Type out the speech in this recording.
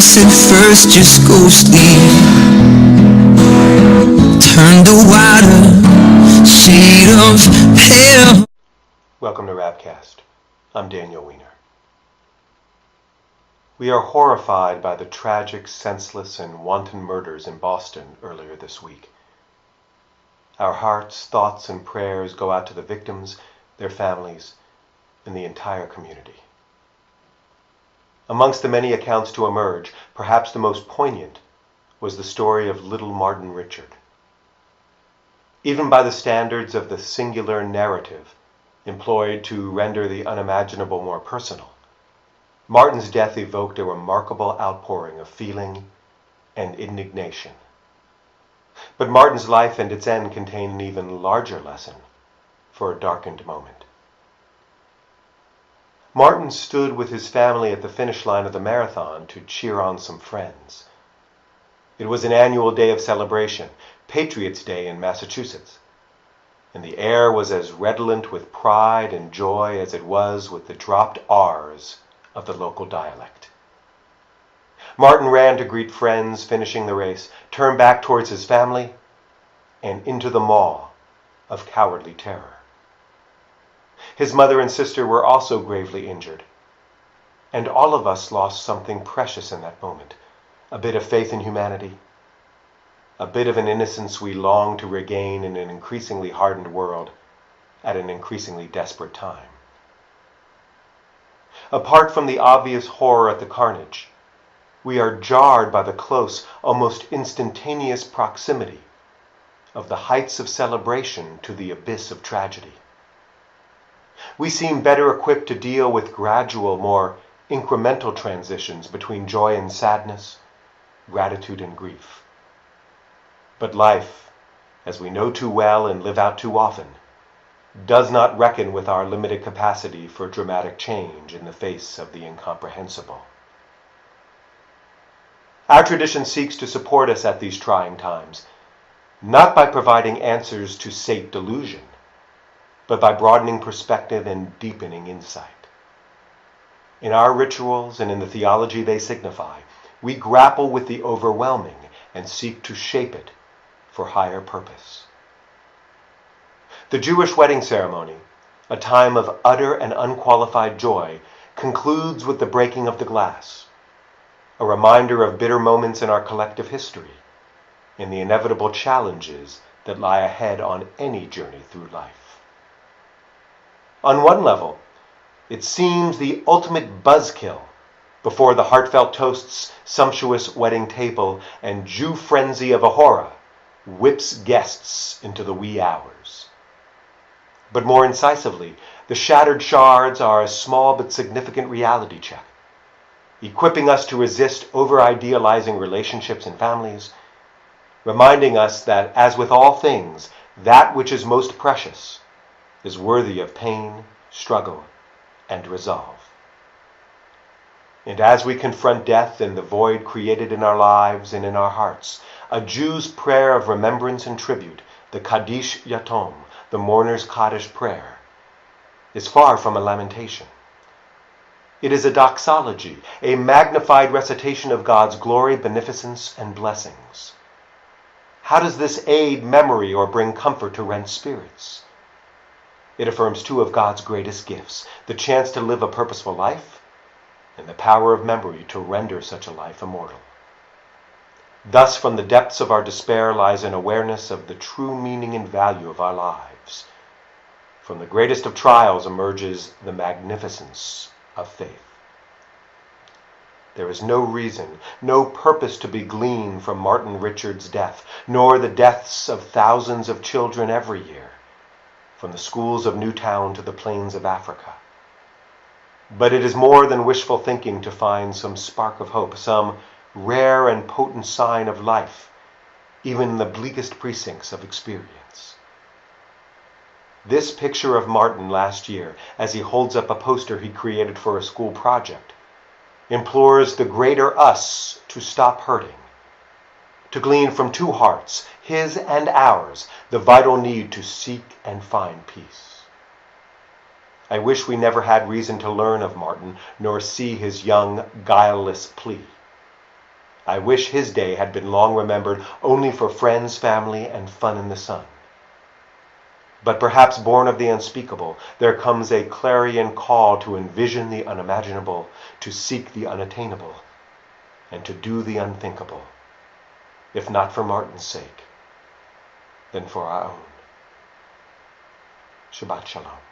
life at first just ghostly, turned a wider shade of pale. Welcome to Rapcast. I'm Daniel Weiner. We are horrified by the tragic, senseless, and wanton murders in Boston earlier this week. Our hearts, thoughts, and prayers go out to the victims, their families, and the entire community. Amongst the many accounts to emerge, perhaps the most poignant was the story of little Martin Richard. Even by the standards of the singular narrative employed to render the unimaginable more personal, Martin's death evoked a remarkable outpouring of feeling and indignation. But Martin's life and its end contain an even larger lesson for a darkened moment. Martin stood with his family at the finish line of the marathon to cheer on some friends. It was an annual day of celebration, Patriots' Day in Massachusetts, and the air was as redolent with pride and joy as it was with the dropped R's of the local dialect. Martin ran to greet friends finishing the race, turned back towards his family, and into the maw of cowardly terror. His mother and sister were also gravely injured, and all of us lost something precious in that moment, a bit of faith in humanity, a bit of an innocence we long to regain in an increasingly hardened world at an increasingly desperate time. Apart from the obvious horror at the carnage, we are jarred by the close, almost instantaneous proximity of the heights of celebration to the abyss of tragedy. We seem better equipped to deal with gradual, more incremental transitions between joy and sadness, gratitude and grief. But life, as we know too well and live out too often, does not reckon with our limited capacity for dramatic change in the face of the incomprehensible. Our tradition seeks to support us at these trying times, not by providing answers to sate delusion, but by broadening perspective and deepening insight. In our rituals and in the theology they signify, we grapple with the overwhelming and seek to shape it for higher purpose. The Jewish wedding ceremony, a time of utter and unqualified joy, concludes with the breaking of the glass, a reminder of bitter moments in our collective history and the inevitable challenges that lie ahead on any journey through life. On one level, it seems the ultimate buzzkill before the heartfelt toasts, sumptuous wedding table, and Jew frenzy of a hora whips guests into the wee hours. But more incisively, the shattered shards are a small but significant reality check, equipping us to resist over-idealizing relationships and families, reminding us that, as with all things, that which is most precious is worthy of pain, struggle, and resolve. And as we confront death and the void created in our lives and in our hearts, a Jew's prayer of remembrance and tribute, the Kaddish Yatom, the mourner's Kaddish prayer, is far from a lamentation. It is a doxology, a magnified recitation of God's glory, beneficence, and blessings. How does this aid memory or bring comfort to rent spirits? It affirms two of God's greatest gifts, the chance to live a purposeful life and the power of memory to render such a life immortal. Thus, from the depths of our despair lies an awareness of the true meaning and value of our lives. From the greatest of trials emerges the magnificence of faith. There is no reason, no purpose to be gleaned from Martin Richard's death, nor the deaths of thousands of children every year, from the schools of Newtown to the plains of Africa. But it is more than wishful thinking to find some spark of hope, some rare and potent sign of life, even in the bleakest precincts of experience. This picture of Martin last year, as he holds up a poster he created for a school project, implores the greater us to stop hurting, to glean from two hearts, his and ours, the vital need to seek and find peace. I wish we never had reason to learn of Martin, nor see his young, guileless plea. I wish his day had been long remembered only for friends, family, and fun in the sun. But perhaps born of the unspeakable, there comes a clarion call to envision the unimaginable, to seek the unattainable, and to do the unthinkable, if not for Martin's sake, then for our own. Shabbat Shalom.